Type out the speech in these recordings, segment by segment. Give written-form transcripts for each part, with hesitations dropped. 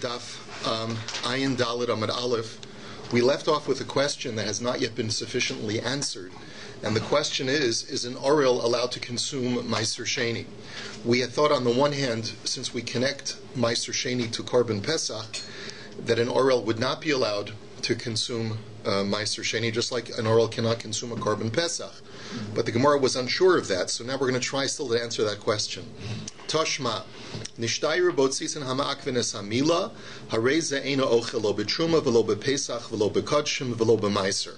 DAF Ayin Dalet Amud Aleph. We left off with a question that has not yet been sufficiently answered. And the question is an Oriel allowed to consume Meiser Sheni? We had thought on the one hand, since we connect Meiser Sheni to Korban Pesach, that an Oriel would not be allowed to consume Meiser Sheni, just like an Oriel cannot consume a Korban Pesach. But the Gemara was unsure of that, so now we're going to try still to answer that question. Toshma, Nishtayru Botzisen Hama'akvin es Hamila, Hareze Eino Ochel Lo B'Truma, V'Lo B'Pesach, V'Lo B'Kodshim, V'Lo B'Meiser.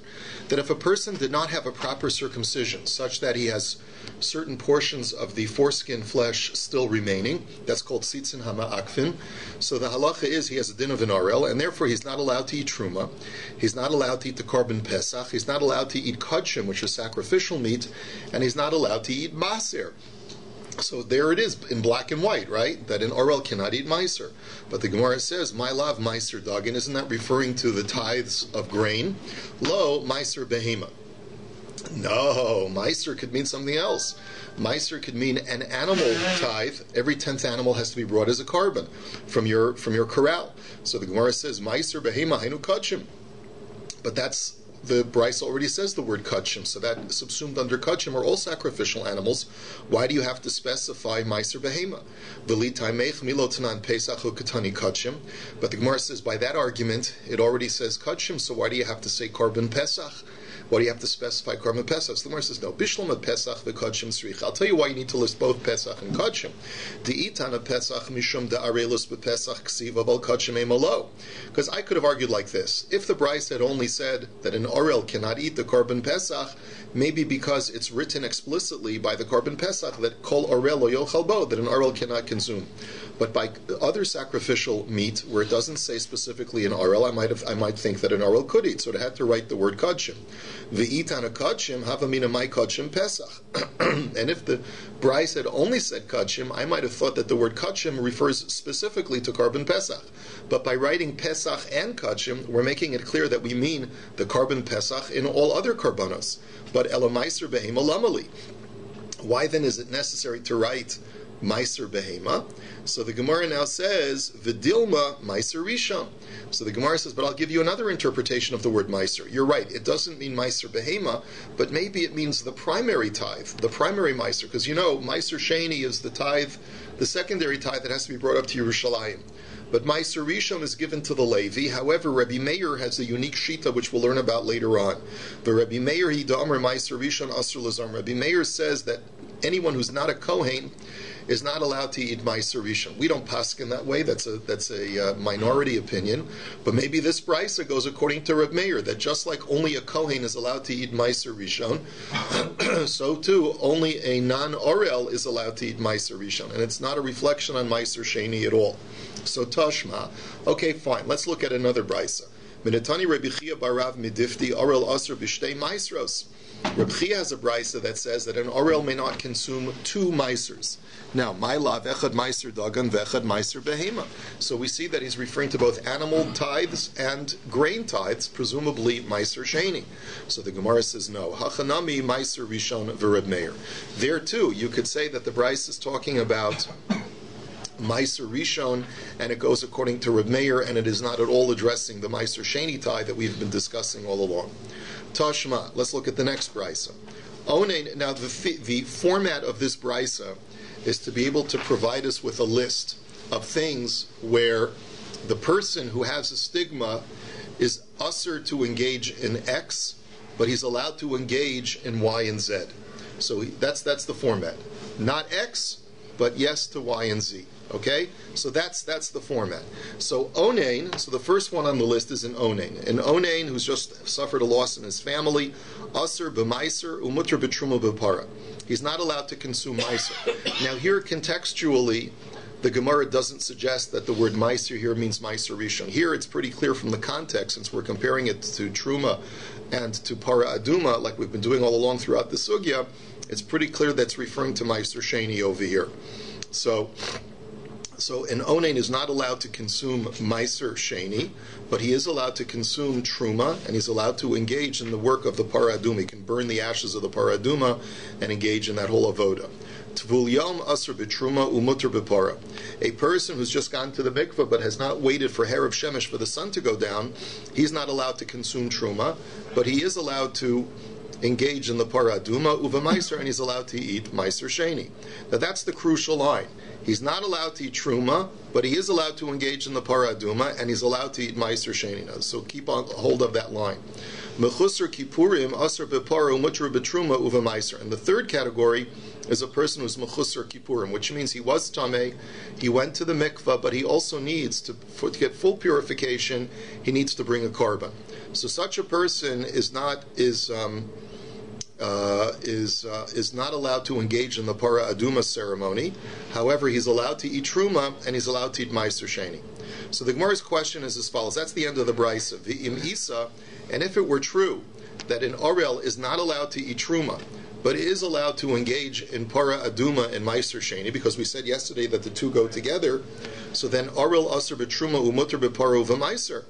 That if a person did not have a proper circumcision, such that he has certain portions of the foreskin flesh still remaining, that's called Tzitzin Hama'akvin. So the halacha is he has a din of an Orel, and therefore he's not allowed to eat Truma, he's not allowed to eat the Korban Pesach, he's not allowed to eat Kodshim, which is sacrificial meat, and he's not allowed to eat Maser. So there it is in black and white, right? That an Orel cannot eat Meiser. But the Gemara says, my love Meiser Dagin, isn't that referring to the tithes of grain? Lo, Meiser Behema. No, Meiser could mean something else. Meiser could mean an animal tithe. Every 10th animal has to be brought as a carbon from your corral. So the Gemara says, Meiser Behema Hainu Kodshim. But that's, the Bryce already says the word kachim, so that subsumed under kachim are all sacrificial animals. Why do you have to specify meiser behema? But the Gemara says by that argument it already says kachim, so why do you have to say korban pesach? Why do you have to specify Korban Pesach? So the Gemara says, no, Bishlam of Pesach v'Kodshim Srich. I'll tell you why you need to list both Pesach and Kodshim. The Itan of Pesach mishum de arelus b'Pesach ksiva b'al Kodshim emalo. Because I could have argued like this. If the Bryce had only said that an Orel cannot eat the Korban Pesach, maybe because it's written explicitly by the Korban Pesach that kol Orel lo yochal bo, that an Orel cannot consume. But by other sacrificial meat, where it doesn't say specifically an Orel, I might think that an Orel could eat. So it had to write the word Kodshim. V'itana Kodshim havamina my Kodshim Pesach. And if the Bryce had only said Kodshim, I might have thought that the word Kodshim refers specifically to Korban Pesach. But by writing Pesach and Kodshim, we're making it clear that we mean the Korban Pesach in all other Korbanos. But Elamaiser Behema Lamali. Why then is it necessary to write Meiser Behema? So the Gemara now says, V'dilma Meiser Rishon. So the Gemara says, but I'll give you another interpretation of the word Meiser. You're right, it doesn't mean Meiser Behema, but maybe it means the primary tithe, the primary Meiser, because you know, Meiser Sheni is the tithe, the secondary tithe that has to be brought up to Yerushalayim. But Meiser Rishon is given to the Levi. However, Rabbi Meir has a unique shita, which we'll learn about later on. The Rabbi Meir, he da'amar Meiser Rishon asur lazam. Rabbi Meir says that anyone who's not a Kohen is not allowed to eat Meiser Rishon. We don't paskin that way. That's a minority opinion. But maybe this brisa goes according to Rabbi Meir, that just like only a Kohen is allowed to eat Meiser Rishon, so too only a non-Orel is allowed to eat Meiser Rishon. And it's not a reflection on Meiser Sheni at all. So Tashma, okay, fine. Let's look at another brisa. Minatani Rabbi Chia barav midifti Orel asur b'shtei Meisros. Rabbi Chia has a brisa that says that an Orel may not consume two Meisers. Now, my lav echad Meiser dagan vechad Meiser behema. So we see that he's referring to both animal tithes and grain tithes, presumably Meiser Sheni. So the Gemara says no. Hachanami Meiser Rishon v'Reb Meir. There too, you could say that the brisa is talking about Meiser Rishon, and it goes according to Reb Meir, and it is not at all addressing the Meiser Sheni tithe that we've been discussing all along. Tashma, let's look at the next brisa. Now, the format of this brisa is to be able to provide us with a list of things where the person who has a stigma is usher to engage in X, but he's allowed to engage in Y and Z. So that's the format. Not X, but yes to Y and Z. Okay? So that's the format. So Onain, so the first one on the list is an Onain. An Onain who's just suffered a loss in his family, Asr b'maiser umutter b'truma b'para. He's not allowed to consume meiser. Now here contextually, the Gemara doesn't suggest that the word meiser here means meiser rishon. Here it's pretty clear from the context, since we're comparing it to truma and to para aduma, like we've been doing all along throughout the sugya, it's pretty clear that's referring to meiser sheni over here. So an onain is not allowed to consume meiser sheni, but he is allowed to consume truma, and he's allowed to engage in the work of the paraduma. He can burn the ashes of the paraduma and engage in that whole avoda. Tvul yom asr b'truma umuter b'para. A person who's just gone to the mikveh but has not waited for Herav Shemesh for the sun to go down, he's not allowed to consume truma, but he is allowed to engage in the para aduma uva meiser, and he's allowed to eat meiser sheni. Now that's the crucial line. He's not allowed to eat truma, but he is allowed to engage in the para aduma, and he's allowed to eat meiser sheni. Now, so keep on hold of that line. Mechusar kippurim asr bepara umuter betruma uva meiser. And the third category is a person who's mechusar kippurim, which means he was tameh, he went to the mikvah, but he also needs to get full purification. He needs to bring a korban. So such a person is not allowed to engage in the para aduma ceremony. However, he's allowed to eat truma and he's allowed to eat meiser sheni. So the Gemara's question is as follows. That's the end of the brisa. V'im isa, and if it were true that an orel is not allowed to eat truma, but is allowed to engage in para aduma and meiser sheni, because we said yesterday that the two go together, so then orel aser b'truma umuter b'para u'v'meiser.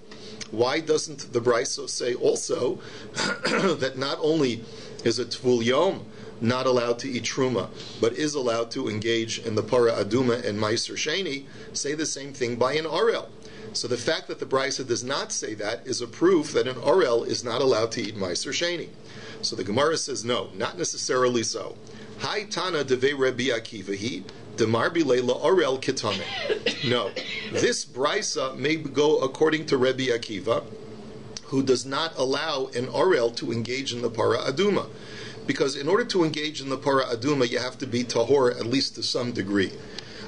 Why doesn't the brisa say also that not only is a tvul yom not allowed to eat truma, but is allowed to engage in the para aduma and meiser sheni? Say the same thing by an orel. So the fact that the brisa does not say that is a proof that an orel is not allowed to eat meiser sheni. So the Gemara says no, not necessarily so. Hai tana deve Rabbi Akiva demar bilela orel kitame. No, this brisa may go according to Rabbi Akiva, who does not allow an orel to engage in the para aduma, because in order to engage in the para aduma, you have to be tahor at least to some degree.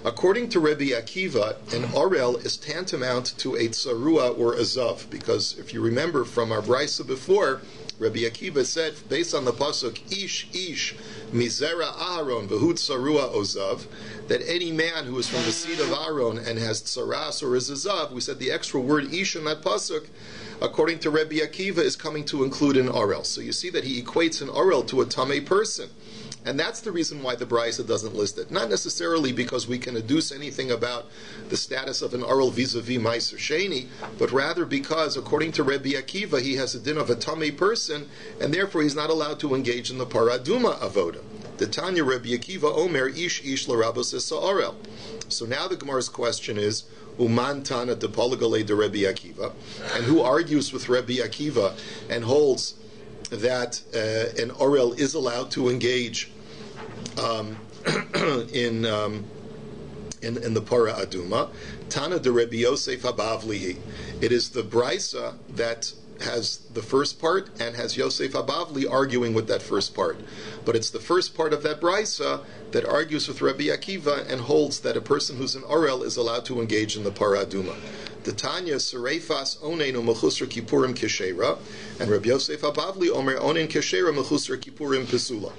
According to Rabbi Akiva, an orel is tantamount to a tsarua or a zav, because if you remember from our brisa before, Rabbi Akiva said, based on the pasuk ish mizera Aharon v'hu tsarua ozav, that any man who is from the seed of Aaron and has tsaras or is a zav, we said the extra word ish in that pasuk, according to Rabbi Akiva, is coming to include an orel. So you see that he equates an orel to a tamei person. And that's the reason why the brisa doesn't list it. Not necessarily because we can deduce anything about the status of an orel vis-a-vis meiser sheni, but rather because, according to Rabbi Akiva, he has a din of a tamei person, and therefore he's not allowed to engage in the paraduma avoda. The Tanya Rabbi Akiva Omer ish l'rabos es orel. So now the Gemara's question is, Uman Tana de Polagale de Rabbi Akiva, and who argues with Rabbi Akiva and holds that an orel is allowed to engage in the para aduma. Tana de Rabbi Yosef Abavlihi. It is the brisa that has the first part and has Yosef Abavli arguing with that first part. But it's the first part of that brisa that argues with Rabbi Akiva and holds that a person who's an orel is allowed to engage in the para aduma. The Tanya Sereifas Onenu Mechusar Kippurim Keshera, and Rabbi Yosef Abavli Omer Onen Keshera Mechusar Kippurim Pesula.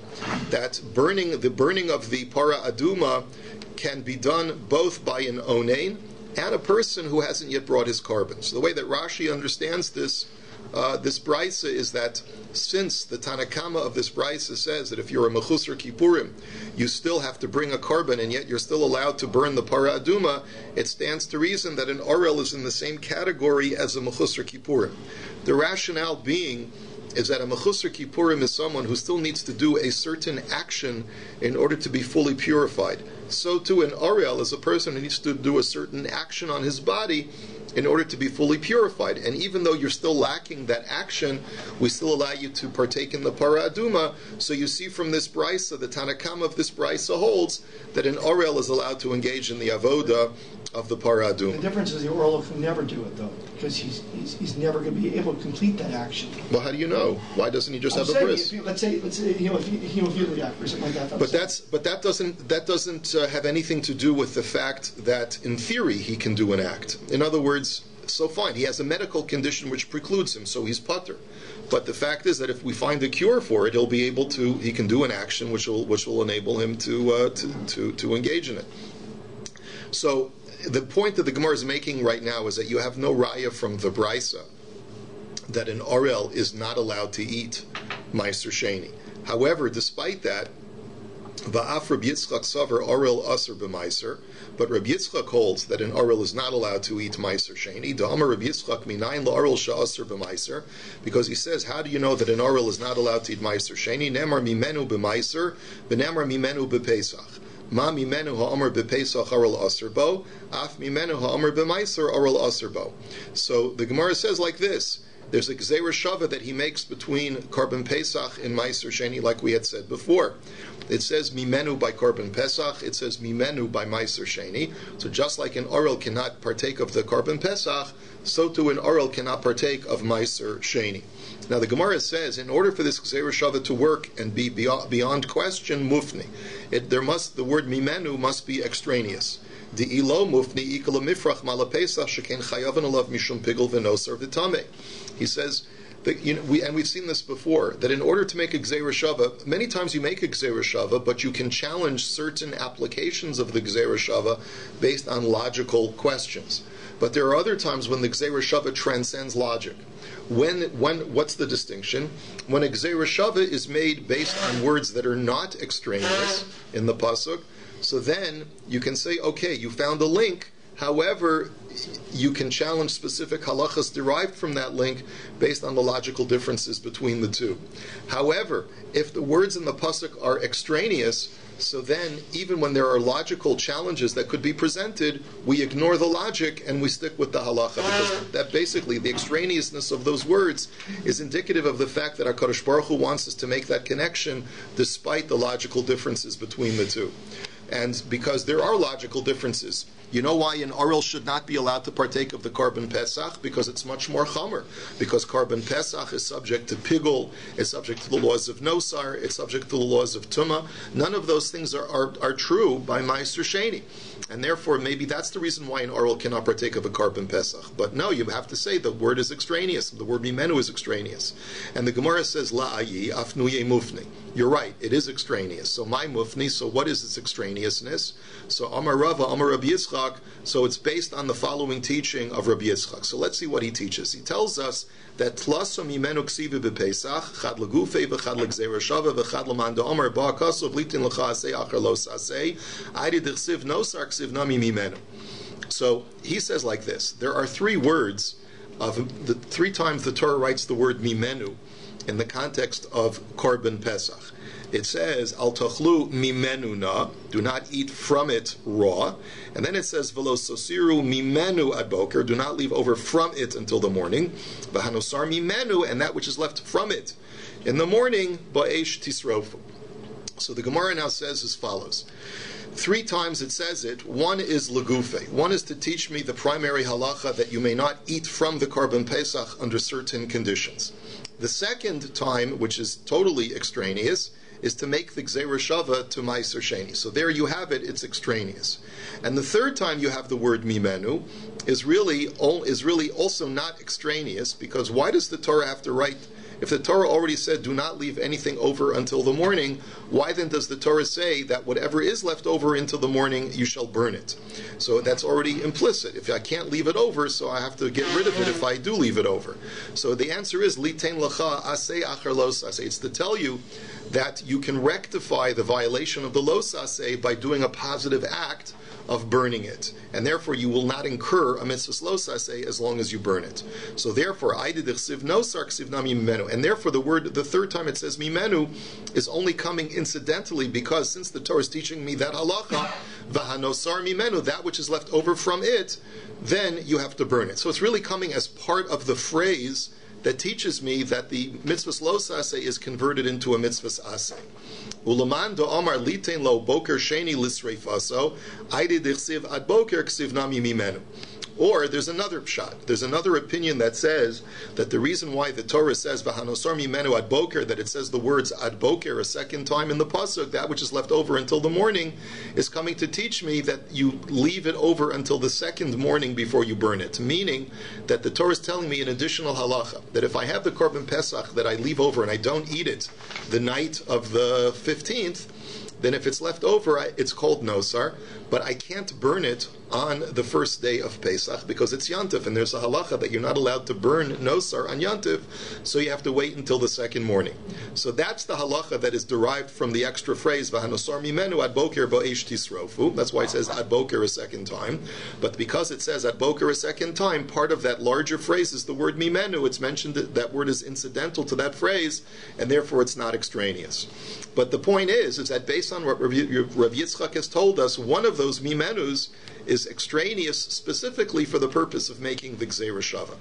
That the burning of the para aduma can be done both by an onen and a person who hasn't yet brought his korban. So the way that Rashi understands this brisa is that since the Tanakama of this brisa says that if you're a mechusar kippurim, you still have to bring a korban, and yet you're still allowed to burn the para aduma, it stands to reason that an orel is in the same category as a mechusar kippurim. The rationale being is that a mechusar kippurim is someone who still needs to do a certain action in order to be fully purified. So too an orel is a person who needs to do a certain action on his body in order to be fully purified. And even though you're still lacking that action, we still allow you to partake in the para aduma. So you see from this brisa, the Tanakam of this brisa holds that an orel is allowed to engage in the avoda of the para aduma. The difference is the orel can never do it though, because he's never going to be able to complete that action. Well, how do you know? Why doesn't he just have a bris? Let's say if he hemophilia or something like that. But that doesn't have anything to do with the fact that in theory he can do an act. In other words, so fine, he has a medical condition which precludes him, so he's putter. But the fact is that if we find a cure for it, he can do an action which will enable him to engage in it. So the point that the Gemara is making right now is that you have no raya from the brisa that an orel is not allowed to eat meiser sheni. However, despite that, Va'af Reb Yitzchak Savar Orel Aser b'Meiser, But Rabbi Yitzchak holds that an Arel is not allowed to eat Meiser Sheni. Da'amar Rabbi Yitzchak minayin la'arel sha'aser b'Meiser, because he says, how do you know that an Arel is not allowed to eat Meiser Sheni? Nemar mimenu b'Meiser, v'nemar mimenu b'Pesach. Ma mimenu ha'amar b'Pesach arel aser bo, af mimenu ha'amar b'Meiser arel aser bo. So the Gemara says like this. There's a Gzeira Shava that he makes between Korban Pesach and Meiser Sheni, like we had said before. It says Mimenu by Korban Pesach, it says Mimenu by Meiser Sheni. So just like an Orel cannot partake of the Korban Pesach, so too an Orel cannot partake of Meiser Sheni. Now the Gemara says, in order for this Gzeira Shava to work and be beyond question, mufni, the word Mimenu must be extraneous. The ilo mufni ikala mifrach malapesach sheken chayavan alav mishum pigel v'nosar v'tameh. He says that, we've seen this before, that in order to make a Gzeira Shava, many times you make a Gzeira Shava, but you can challenge certain applications of the Gzeira Shava based on logical questions. But there are other times when the Gzeira Shava transcends logic. What's the distinction? When a Gzeira Shava is made based on words that are not extraneous in the pasuk, so then you can say, okay, you found a link. However, you can challenge specific halachas derived from that link based on the logical differences between the two. However, if the words in the pasuk are extraneous, so then even when there are logical challenges that could be presented, we ignore the logic and we stick with the halacha, because that basically the extraneousness of those words is indicative of the fact that HaKadosh Baruch Hu wants us to make that connection despite the logical differences between the two. And because there are logical differences. You know why an Orel should not be allowed to partake of the Korban Pesach? Because it's much more chamer. Because Korban Pesach is subject to Pigul, is subject to the laws of Nosar, it's subject to the laws of Tumah. None of those things are true by Meiser Sheni. And therefore, maybe that's the reason why an Orel cannot partake of a Korban Pesach. But no, you have to say the word is extraneous. The word Mimenu is extraneous. And the Gemara says, La'ayi afnuye mufni. You're right, it is extraneous. So my mufni, so what is its extraneousness? So Amar Rava, Amar Rabbi Yitzchak, so it's based on the following teaching of Rabbi Yitzchak. So let's see what he teaches. He tells us that Tlaso mimenu ksiva b'Pesach, chad l'gufei v'chad l'gzeira shava v'chad l'man da'amar ba'akasov litin l'cha asei achar los asei aydi d'chsiv nosar ksiv nami mimenu. So he says like this, there are three words, three times the Torah writes the word mimenu in the context of Korban Pesach. It says, Al tachlu mimenu na, do not eat from it raw. And then it says, Velo sosiru mimenu ad boker, do not leave over from it until the morning. Vahanosar mimenu, and that which is left from it in the morning, ba'esh tisrofu. So the Gemara now says as follows. Three times it says it. One is legufe. One is to teach me the primary halacha that you may not eat from the Korban Pesach under certain conditions. The second time, which is totally extraneous, is to make the Gzeira Shava to Meiser Sheni. So there you have it, it's extraneous. And the third time you have the word Mimenu is really also not extraneous, because why does the Torah have to write? If the Torah already said, do not leave anything over until the morning, why then does the Torah say that whatever is left over until the morning, you shall burn it? So that's already implicit. If I can't leave it over, so I have to get rid of it if I do leave it over. So the answer is, Litein lacha aseh achar los aseh. It's to tell you that you can rectify the violation of the los aseh by doing a positive act of burning it, and therefore you will not incur a mitzvah los aseh as long as you burn it. So therefore, ksiv nosar ksiv nami mimenu, and therefore the third time it says mimenu is only coming incidentally, because since the Torah is teaching me that halacha, vahanosar mimenu, that which is left over from it, then you have to burn it. So it's really coming as part of the phrase that teaches me that the mitzvah los aseh is converted into a mitzvah aseh. Ulaman do Omar litein lo boker sheni lisreifaso, aidi dichsiv ad boker ksiv nami mimenu. Or there's another pshat. There's another opinion that says that the reason why the Torah says v'hanosar mimenu ad boker, that it says the words ad boker a second time in the pasuk, that which is left over until the morning, is coming to teach me that you leave it over until the second morning before you burn it. Meaning that the Torah is telling me an additional halacha, that if I have the Korban Pesach that I leave over and I don't eat it the night of the 15th, then if it's left over, it's called nosar, but I can't burn it on the first day of Pesach because it's Yantif, and there's a halacha that you're not allowed to burn nosar on Yantif, so you have to wait until the second morning. So that's the halacha that is derived from the extra phrase v'hanosar mimenu ad boker bo'esh tisrofu. That's why it says ad boker a second time. But because it says ad boker a second time, part of that larger phrase is the word mimenu. It's mentioned that word is incidental to that phrase, and therefore it's not extraneous. But the point is that based on what Rav Yitzchak has told us, one of those mimenus is extraneous specifically for the purpose of making the Gzeira Shava.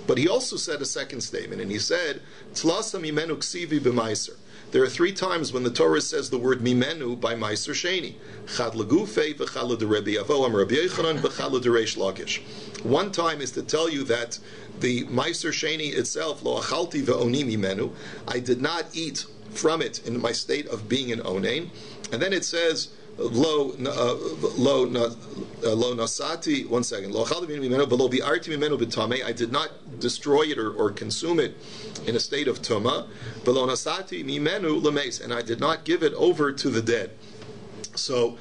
But he also said a second statement, and he said, Tlasa mimenu ksivi b'maiser. There are 3 times when the Torah says the word mimenu by Meiser Sheni. Chad legufe, v'chad l'Rebbe Avo, am Rabbi Yochanan, v'chad l'Reish Lakish. One time is to tell you that the Meiser Sheni itself, lo achalti ve'oni mimenu, I did not eat from it in my state of being an onain. And then it says, lo nasati. One second. Lo achalti mimenu v'lo bi'arti mimenu b'tamei. I did not destroy it or consume it in a state of tuma. V'lo nasati mimenu l'meis, and I did not give it over to the dead. So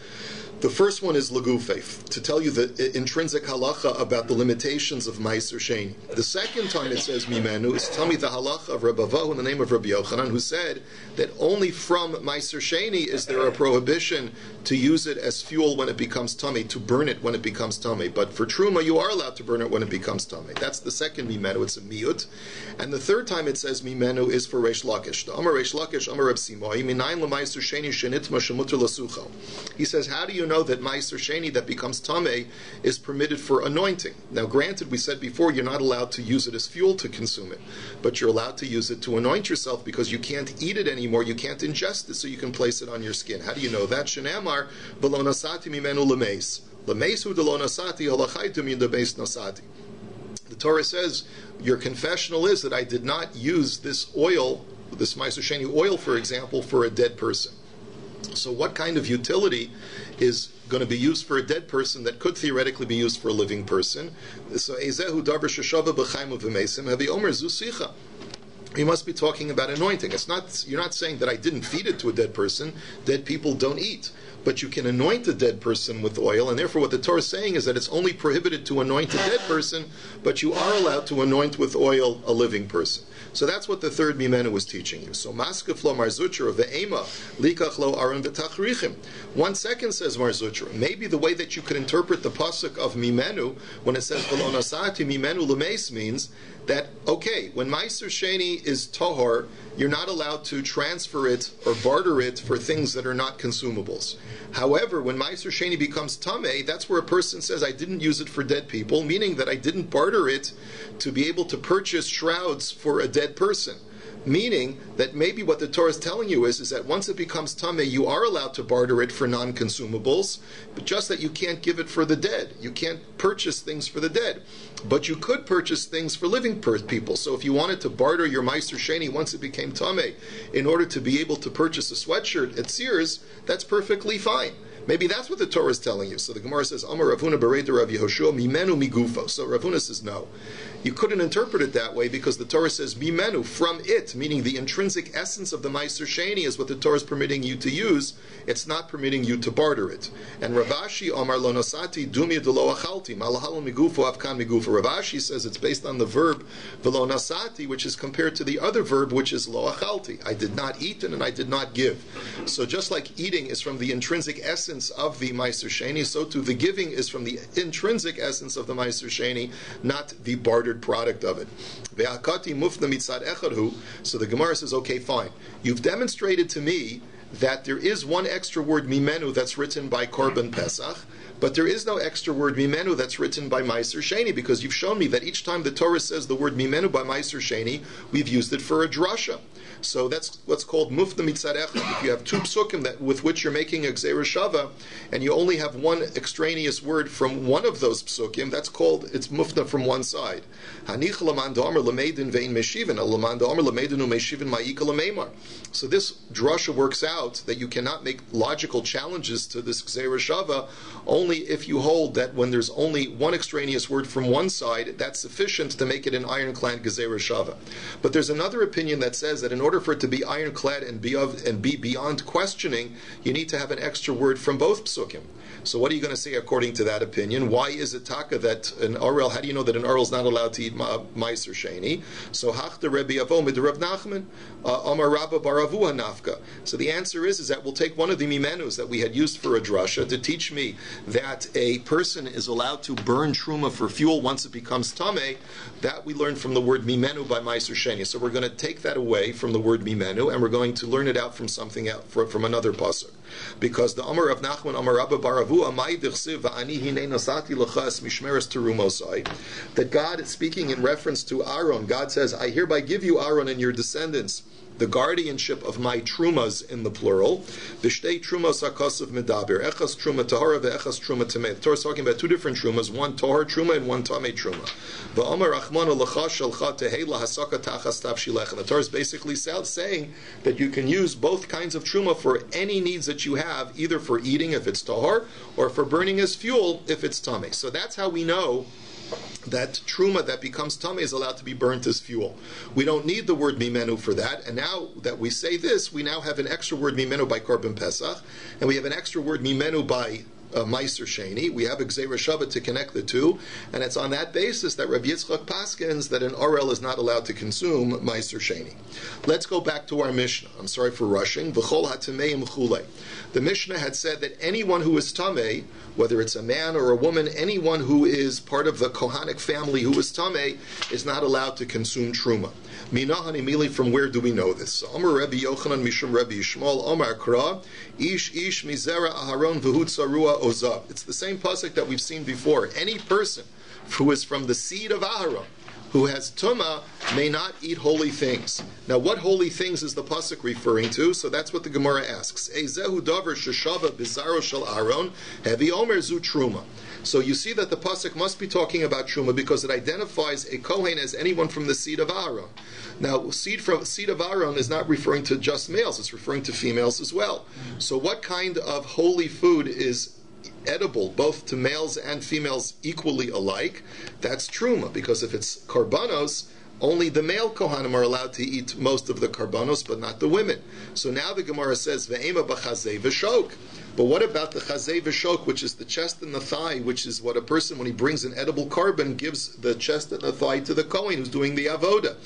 the first one is Lagufe, to tell you the intrinsic halacha about the limitations of Meiser Sheni. The second time it says Mimenu is to tell me the halacha of Rabbi Avo in the name of Rabbi Yochanan, who said that only from Meiser Sheni is there a prohibition to use it as fuel when it becomes tummy, to burn it when it becomes tummy. But for Truma, you are allowed to burn it when it becomes tummy. That's the second Mimenu, it's a Miyut. And the third time it says Mimenu is for Reish Lakish. The Amar Reish Lakish, Amar Reb Simoi, Minayin l'Meiser Sheni shenitma shemuter l'sucho. He says, how do you know that Meiser Sheni that becomes Tameh is permitted for anointing? Now granted, we said before, you're not allowed to use it as fuel to consume it, but you're allowed to use it to anoint yourself because you can't eat it anymore, you can't ingest it, so you can place it on your skin. How do you know that? Shenamar, v'lo nasati mimenu l'meis. L'meis hu d'lo nasati, halachaitu min d'beis nasati. The Torah says, your confessional is that I did not use this oil, this Meiser Sheni oil, for example, for a dead person. So what kind of utility is going to be used for a dead person that could theoretically be used for a living person? So Ezehu davar sheshava b'chaim v'meisim havi omer zusicha. You must be talking about anointing. It's not. You're not saying that I didn't feed it to a dead person. Dead people don't eat. But you can anoint a dead person with oil, and therefore what the Torah is saying is that it's only prohibited to anoint a dead person, but you are allowed to anoint with oil a living person. So that's what the third Mimenu was teaching you. So Maskef lo Marzutra ve'ema likach lo aron v'tachrichim. 1 second says Marzutra. Maybe the way that you could interpret the pasuk of Mimenu when it says v'lo nasati Mimenu l'meis means that, okay, when Meiser Sheni is Tahor, you're not allowed to transfer it or barter it for things that are not consumables. However, when Meiser Sheni becomes Tameh, that's where a person says, I didn't use it for dead people, meaning that I didn't barter it to be able to purchase shrouds for a dead person. Meaning that maybe what the Torah is telling you is that once it becomes Tameh, you are allowed to barter it for non-consumables, but just that you can't give it for the dead. You can't purchase things for the dead. But you could purchase things for living people. So if you wanted to barter your Meiser Sheni once it became Tameh in order to be able to purchase a sweatshirt at Sears, that's perfectly fine. Maybe that's what the Torah is telling you. So the Gemara says, Amar Rav Huna Bereda Rav Yehoshua Mimenu Migufo. So Rav Huna says no. You couldn't interpret it that way because the Torah says Mimenu, from it, meaning the intrinsic essence of the Meiser Sheni is what the Torah is permitting you to use. It's not permitting you to barter it. And Rav Ashi Amar Lo Nasati Dumya Delo Achalti Malahalo Migufo Avkan Migufo. Rav Ashi says it's based on the verb Velo Nasati, which is compared to the other verb, which is Lo Achalti. I did not eat and I did not give. So just like eating is from the intrinsic essence of the Meiser Sheni, so too the giving is from the intrinsic essence of the Meiser Sheni, not the bartered product of it. So the Gemara says, okay, fine. You've demonstrated to me that there is one extra word Mimenu that's written by Korban Pesach, but there is no extra word Mimenu that's written by Meiser Sheni, because you've shown me that each time the Torah says the word Mimenu by Meiser Sheni, we've used it for a drasha. So that's what's called mufta mitzarecha. If you have 2 psukim with which you're making a gzeira shava, and you only have one extraneous word from one of those psukim, that's called, it's mufta from one side. Hanich laman da'amar lameidin ve'in meshivin, laman da'amar lameidin u'meshivin ma'ika lameimar. So this drasha works out that you cannot make logical challenges to this gzeira shava only only if you hold that when there's only one extraneous word from one side, that's sufficient to make it an ironclad gezerah shava. But there's another opinion that says that in order for it to be ironclad and be beyond questioning, you need to have an extra word from both psukim. So what are you going to say according to that opinion? Why is it taka that an Arel, how do you know that an Arel is not allowed to eat Meiser Sheni? So hachta Rebbe Avo mid Rav Nachman, Amar Rabba Baravua Nafka. So the answer is that we'll take one of the mimenus that we had used for a drasha to teach me that a person is allowed to burn truma for fuel once it becomes tameh. That we learned from the word mimenu by Meiser Sheni. So we're going to take that away from the word mimenu and we're going to learn it out from something else, from another pasuk. Because the Amar of Nachman, Amar Rabba Baravu, that God is speaking in reference to Aaron. God says, I hereby give you Aaron and your descendants the guardianship of my trumas in the plural. V'shtei trumas hakasav medaber. Echas truma tahara ve'echas truma tamei. The Torah is talking about two different trumas, one tahar truma and one tamei truma. V'amar rachmana l'cha shalcha tehei lahasaka tachas tavshilech. And the Torah is basically saying that you can use both kinds of truma for any needs that you have, either for eating if it's tahar, or for burning as fuel if it's tamei. So that's how we know that truma that becomes tamei is allowed to be burnt as fuel. We don't need the word mimenu for that, and now that we say this, we now have an extra word mimenu by Korban Pesach, and we have an extra word mimenu by Meiser Sheni. We have a Gzeira Shabbat to connect the two, and it's on that basis that Rabbi Yitzchak paskins that an Arel is not allowed to consume Meiser Sheni. Let's go back to our Mishnah. I'm sorry for rushing. V'chol hatameim chulei. The Mishnah had said that anyone who is tamei, whether it's a man or a woman, anyone who is part of the Kohanic family who is tamei, is not allowed to consume truma. Minahan imili, from where do we know this? So, Amar Rabbi Yochanan Mishum Rabbi Yishmael Amar Kra Ish Mizera Aharon V'hu Tzarua Ozav. It's the same pasuk that we've seen before. Any person who is from the seed of Aharon, who has tumah, may not eat holy things. Now, what holy things is the pasuk referring to? So that's what the Gemara asks. Ezehu davar sheshava bizaro shel Aaron hevi omer zu truma. So you see that the pasuk must be talking about truma because it identifies a kohen as anyone from the seed of Aaron. Now, seed of Aaron is not referring to just males; it's referring to females as well. So, what kind of holy food is edible both to males and females equally alike? That's truma, because if it's karbanos, only the male kohanim are allowed to eat most of the karbanos, but not the women. So now the Gemara says ve'ema b'chazei v'shok. But what about the chazei v'shok, which is the chest and the thigh, which is what a person, when he brings an edible carbon, gives the chest and the thigh to the kohen who's doing the avoda.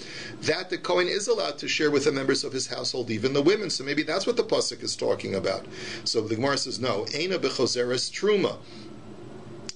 That the kohen is allowed to share with the members of his household, even the women. So maybe that's what the pasuk is talking about. So the Gemara says, no, eina b'choseres truma.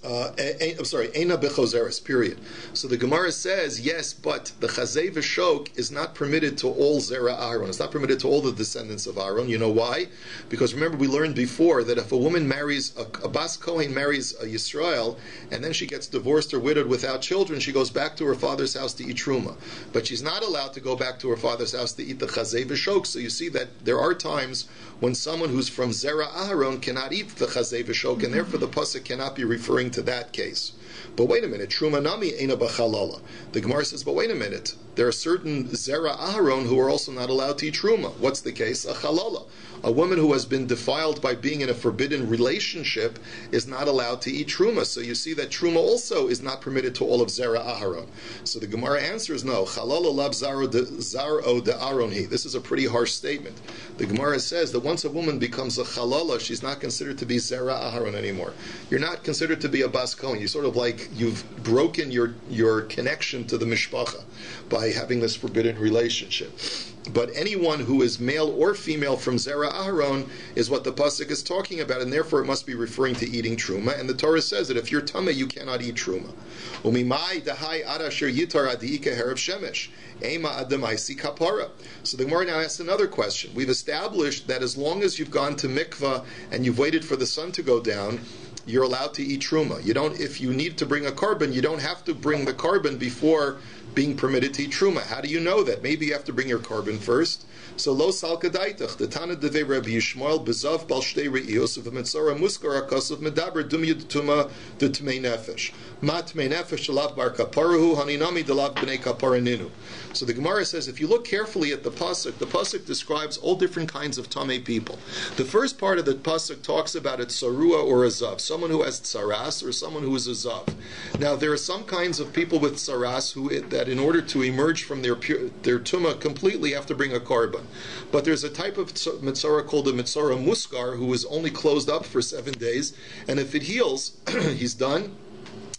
Eina bechozeres, period. So the Gemara says, yes, but the chazei v'shok is not permitted to all zera Aaron. It's not permitted to all the descendants of Aaron. You know why? Because remember, we learned before that if a woman marries, a Bas Kohen marries a Yisrael, and then she gets divorced or widowed without children, she goes back to her father's house to eat truma. But she's not allowed to go back to her father's house to eat the chazei v'shok. So you see that there are times when someone who's from zera Aaron cannot eat the chazei v'shok, and therefore the pasuk cannot be referring to that case. But wait a minute, truma nami eina b'chalala. The Gemara says, but wait a minute, there are certain zera Aharon who are also not allowed to eat truma. What's the case? A chalala. A woman who has been defiled by being in a forbidden relationship is not allowed to eat truma. So you see that truma also is not permitted to all of zera Aharon. So the Gemara answers, no, chalala lab zaro de Aronhi. This is a pretty harsh statement. The Gemara says that once a woman becomes a chalala, she's not considered to be zera Aharon anymore. You're not considered to be a bas kohen. You're sort of like you've broken your connection to the mishpacha by having this forbidden relationship. But anyone who is male or female from zera Aharon is what the pasuk is talking about, and therefore it must be referring to eating truma. And the Torah says that if you're tameh, you cannot eat truma. Umimai dahai adasher yitar adiika herav shemesh ema adamaisi kapara. So the Gemara now asks another question. We've established that as long as you've gone to mikvah and you've waited for the sun to go down, you're allowed to eat truma. You don't, if you need to bring a carbon, you don't have to bring the carbon before being permitted to eat truma. How do you know that? Maybe you have to bring your carbon first. So lo salka daitach, the Tana Deve Rabbi Yishmael, bezav bal shtei re'iyos of a metzora muskar akosov medaber dumyud tuma de tmei nefesh. Ma tmei nefesh shalav bar kaparuhu haninami delav b'nei kaparaninu. So the Gemara says, if you look carefully at the pasuk describes all different kinds of tamei people. The first part of the pasuk talks about a tsarua or a zav, someone who has tsaras or someone who is a zav. Now there are some kinds of people with tsaras that in order to emerge from their tumah completely have to bring a carbon. But there's a type of mitzora called a mitzora muskar who is only closed up for 7 days, and if it heals, he's done,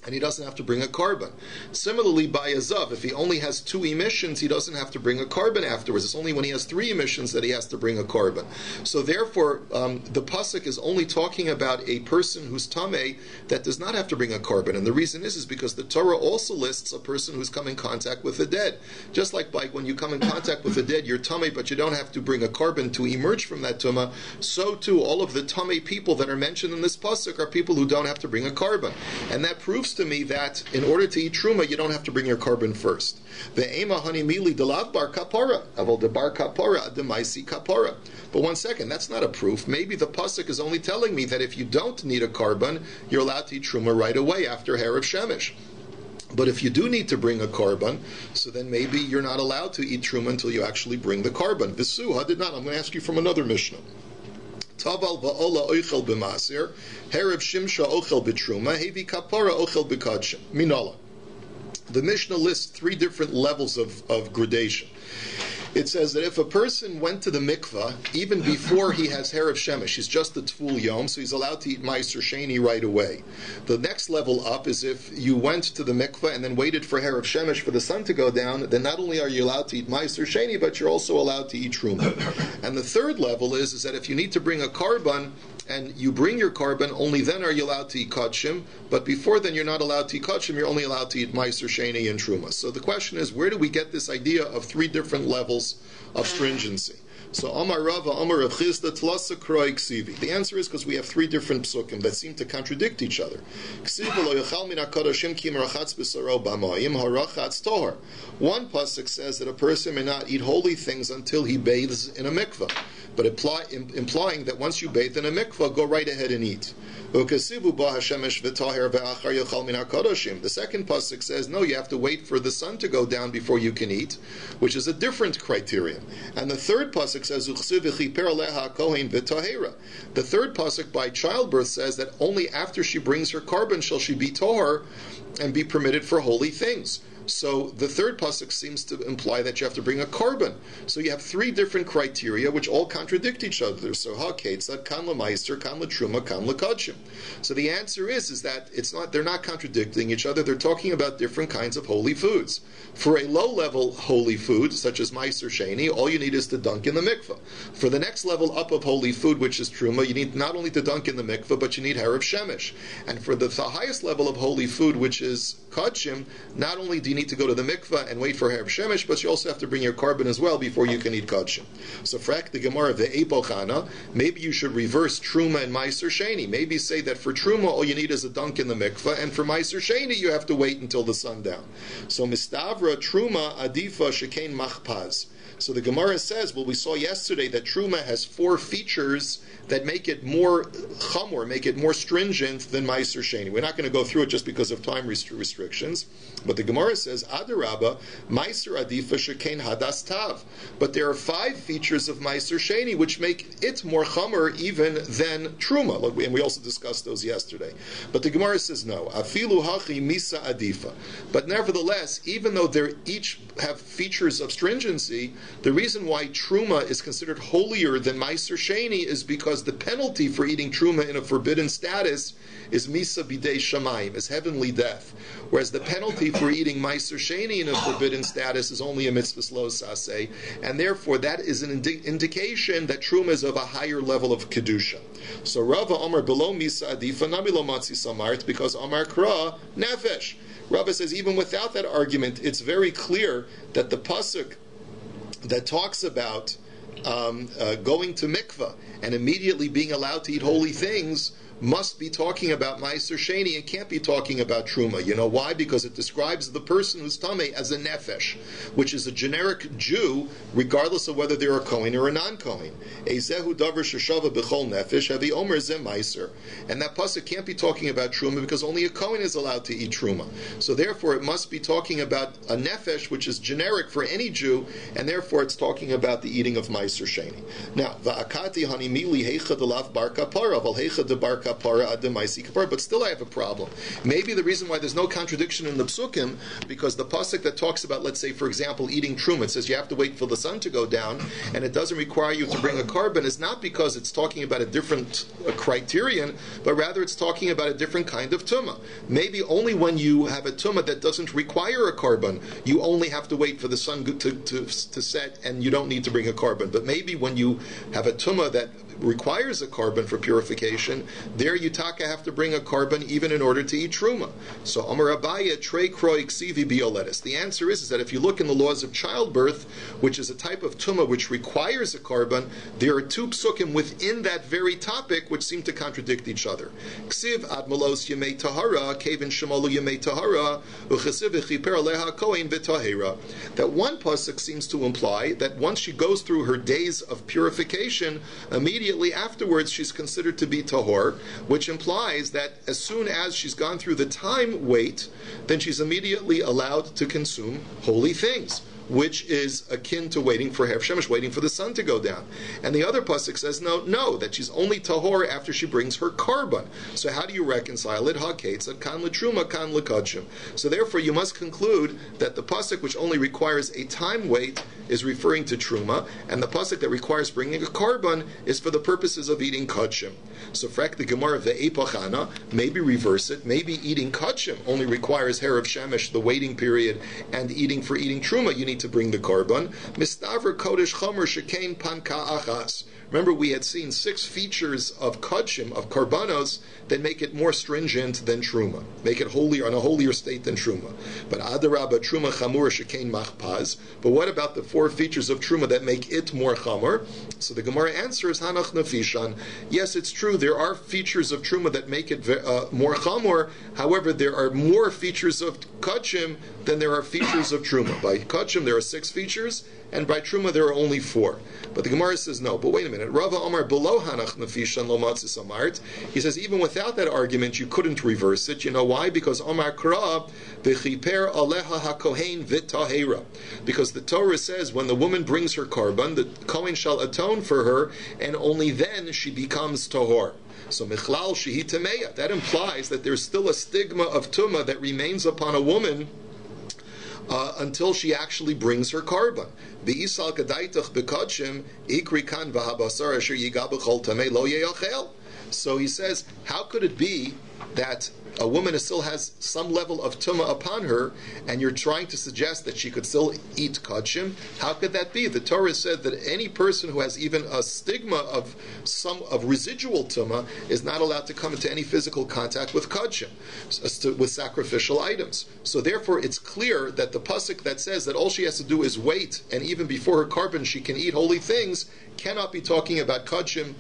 and he doesn't have to bring a carbon. Similarly, by a zav, if he only has 2 emissions, he doesn't have to bring a carbon afterwards. It's only when he has 3 emissions that he has to bring a carbon. So therefore, the pasuk is only talking about a person who's tamei that does not have to bring a carbon. And the reason is because the Torah also lists a person who's come in contact with the dead. Just like when you come in contact with the dead, you're tamei, but you don't have to bring a carbon to emerge from that tumah. So too, all of the tamei people that are mentioned in this pasuk are people who don't have to bring a carbon. And that proves to me that in order to eat truma, you don't have to bring your carbon first. Ve'ema hani mili delav bar kapara, avol de bar kapara ademaisi kapara. But one second, that's not a proof. Maybe the pasuk is only telling me that if you don't need a carbon, you're allowed to eat truma right away after Herav Shemesh. But if you do need to bring a carbon, so then maybe you're not allowed to eat truma until you actually bring the carbon. V'suha did not. I'm going to ask you from another Mishnah. Taval va'ola oichel b'masir, herav shimsha ochel b'truma, hevi kapara ochel b'kadshim. Minala. The Mishnah lists 3 different levels of gradation. It says that if a person went to the mikvah, even before he has herav shemesh, he's just a tful yom, so he's allowed to eat meiser sheni right away. The next level up is if you went to the mikvah and then waited for herav shemesh for the sun to go down, then not only are you allowed to eat meiser sheni, but you're also allowed to eat truma. And the third level is that if you need to bring a carbon, and you bring your carbon, only then are you allowed to eat kachim, but before then you're not allowed to eat kachim, you're only allowed to eat meiser sheni and truma. So the question is, where do we get this idea of 3 different levels of stringency? So Amar Rava, Amar Rav Chizda, Tlasa Kroi Ksivi. The answer is because we have 3 different psukim that seem to contradict each other. One pasuk says that a person may not eat holy things until he bathes in a mikvah, but implying that once you bathe in a mikvah, go right ahead and eat. The second pasuk says, no, you have to wait for the sun to go down before you can eat, which is a different criterion. And the third pasuk says, the third pasuk by childbirth says that only after she brings her carbon shall she be tohar and be permitted for holy things. So the third pasuk seems to imply that you have to bring a carbon. So you have 3 different criteria which all contradict each other. So ha'ketzad, kan l'maister, kan l'truma, kan l'kadshim. So the answer is that they're not contradicting each other. They're talking about different kinds of holy foods. For a low-level holy food, such as meiser sheni, all you need is to dunk in the mikveh. For the next level up of holy food, which is truma, you need not only to dunk in the mikveh, but you need herav shemesh. And for the highest level of holy food, which is kachim, not only do you need to go to the mikveh and wait for herav shemesh, but you also have to bring your carbon as well before you can eat kachim. So frak the Gemara ve'epochana, maybe you should reverse truma and meiser sheni. Maybe say that for truma all you need is a dunk in the mikveh, and for meiser sheni you have to wait until the sundown. So mistavra truma adifa shekain machpaz. So the Gemara says, well, we saw yesterday that truma has 4 features that make it more chamor, make it more stringent than meiser sheni. We're not going to go through it just because of time restrictions, but the Gemara says, adarabba, meiser adifa shekain hadas tav. But there are 5 features of meiser sheni which make it more chamor even than truma, and we also discussed those yesterday. But the Gemara says, no, afilu hachi misa adifa. But nevertheless, even though they each have features of stringency, the reason why truma is considered holier than meiser sheni is because the penalty for eating truma in a forbidden status is misa bidei shamayim, is heavenly death, whereas the penalty for eating meiser sheni in a forbidden status is only a mitzvah lo saseh, and therefore that is an indication that truma is of a higher level of kedusha. So Rava Amar below misa adifa nami lo matzi samart, because Amar kra nefesh. Rava says even without that argument, it's very clear that the pasuk that talks about going to mikvah and immediately being allowed to eat holy things must be talking about Meiser Sheni and can't be talking about Truma. You know why? Because it describes the person who's Tameh as a Nefesh, which is a generic Jew, regardless of whether they're a Kohen or a non-Kohen. Ezehu davar sheshava b'chol nefesh havi omer ze Meiser. And that pasuk can't be talking about Truma because only a Kohen is allowed to eat Truma. So therefore it must be talking about a Nefesh, which is generic for any Jew, and therefore it's talking about the eating of Meiser Sheni. Now, va'akati hanimili heicha delav bar kapara, val heicha de bar kapara adem maisi kapara. But still I have a problem. Maybe the reason why there's no contradiction in the psukim, because the pasuk that talks about, let's say, for example, eating Truma, it says you have to wait for the sun to go down, and it doesn't require you to bring a carbon, is not because it's talking about a different criterion, but rather it's talking about a different kind of tumah. Maybe only when you have a tumah that doesn't require a carbon, you only have to wait for the sun to set, and you don't need to bring a carbon. But maybe when you have a tumah that requires a carbon for purification, there you taka have to bring a carbon even in order to eat truma. So Amar Abaya trei kroi ksivi bioletis. The answer is that if you look in the laws of childbirth, which is a type of tumah which requires a carbon, there are two psukim within that very topic which seem to contradict each other. Ksiv ad malos yemei tahara kevin shemalu yemei tahara uchesiv v'chiper aleha kohen v'tahera. That one pasuk seems to imply that once she goes through her days of purification, immediately afterwards she's considered to be tahor, which implies that as soon as she's gone through the time wait, then she's immediately allowed to consume holy things, which is akin to waiting for Herav Shemesh, waiting for the sun to go down. And the other pasuk says no, that she's only tahor after she brings her carbon. So how do you reconcile it? Ha'ketzad kan l'truma kan l'kadshim. So therefore you must conclude that the pasuk which only requires a time wait is referring to truma, and the pasuk that requires bringing a carbon is for the purposes of eating kachim. So frak the Gemara ve'epachana, maybe reverse it, maybe eating kachim only requires Herav Shemesh, the waiting period, and eating truma you need to bring the carbon. Mistavr kodesh chomer shekain panka achas. Remember, we had seen 6 features of kachim, of karbanos, that make it more stringent than truma, make it holier, on a holier state than truma. But adarabba truma chamur shekain machpaz. But what about the 4 features of truma that make it more chamur? So the Gemara answers hanach nefishan. Yes, it's true. There are features of truma that make it more chamur. However, there are more features of kachim than there are features of truma. By kachim there are 6 features, and by truma there are only 4. But the Gemara says no. But wait a minute. Rava Omar below hanach nefishan lo matzis amart. He says even without that argument you couldn't reverse it. You know why? Because Omar kra v'chiper aleha hakohen v'tahera. Because the Torah says when the woman brings her carbon, the Kohen shall atone for her, and only then she becomes tahor. So michlal shehi tameya. That implies that there's still a stigma of tumah that remains upon a woman until she actually brings her carbon. Be'isal kadaitach bekadshim ikri kan v'habasar asher yiga b'chol tamei lo yeyachel. So he says, how could it be that a woman still has some level of tumah upon her, and you're trying to suggest that she could still eat kachim? How could that be? The Torah said that any person who has even a stigma of residual tumah is not allowed to come into any physical contact with kachim, with sacrificial items. So therefore, it's clear that the pasuk that says that all she has to do is wait, and even before her carbon she can eat holy things, cannot be talking about kachim.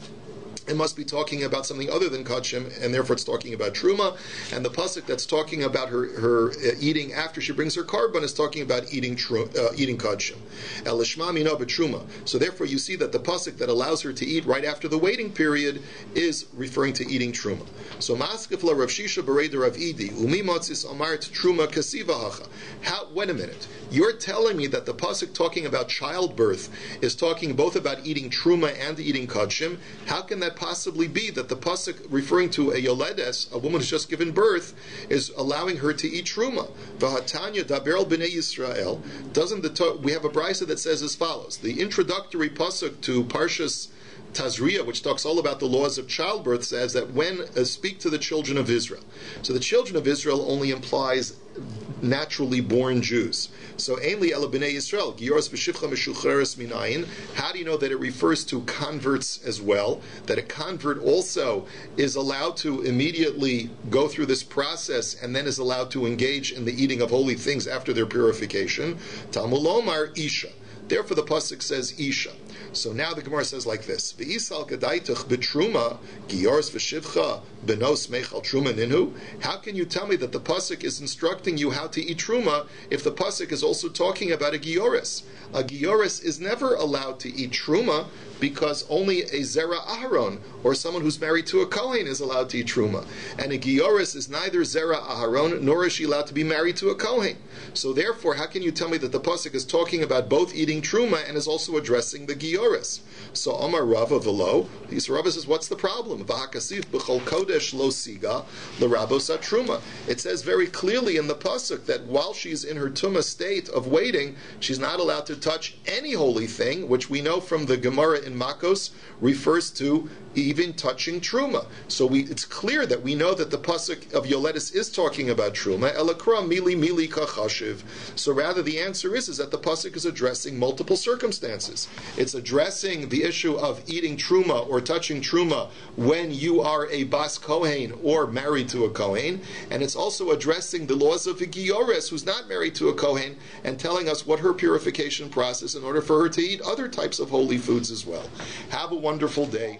It must be talking about something other than kachim, and therefore it's talking about truma. And the pasuk that's talking about her eating after she brings her carbon is talking about eating kachim. El lishma mina b'truma. So therefore you see that the pasuk that allows her to eat right after the waiting period is referring to eating truma. So maskefla Rav Shisha berei Rav Idi umi matzis amart truma kasiva hacha. Wait a minute. You're telling me that the pasuk talking about childbirth is talking both about eating truma and eating kachim. How can that possibly be that the pasuk referring to a yoledes, a woman who's just given birth, is allowing her to eat truma? V'hatanya daber b'nei Yisrael. We have a brisa that says as follows: the introductory pasuk to Parshas Tazria, which talks all about the laws of childbirth, says that when speak to the children of Israel. So the children of Israel only implies naturally born Jews. So Einli ela b'nei Yisrael, Gioros v'shivcha meshucheres minayin. How do you know that it refers to converts as well? That a convert also is allowed to immediately go through this process and then is allowed to engage in the eating of holy things after their purification. Talmud lomar isha. Therefore the pasuk says isha. So now the Gemara says like this: V'isal gadaituch betruma giyors v'shivcha benos mechal truma ninhu. How can you tell me that the pasuk is instructing you how to eat truma if the pasuk is also talking about a gioris? A gioris is never allowed to eat truma because only a zera aharon, or someone who's married to a kohen, is allowed to eat truma. And a gioris is neither zera aharon nor is she allowed to be married to a kohen. So therefore, how can you tell me that the pasuk is talking about both eating truma and is also addressing the gioris? So Omar Rava v'lo, so Rava says, what's the problem? V'hakasif b'chol kodesh lo siga l'rabos truma. It says very clearly in the pasuk that while she's in her tumah state of waiting, she's not allowed to touch any holy thing, which we know from the Gemara in Makos refers to even touching truma. So it's clear that we know that the pasuk of Yoletis is talking about truma. Elakra mili mili kachashiv. So rather, the answer is that the pasuk is addressing multiple circumstances. It's addressing the issue of eating truma or touching truma when you are a bas kohen or married to a kohen, and it's also addressing the laws of a giores who's not married to a kohen and telling us what her purification process in order for her to eat other types of holy foods as well. Have a wonderful day.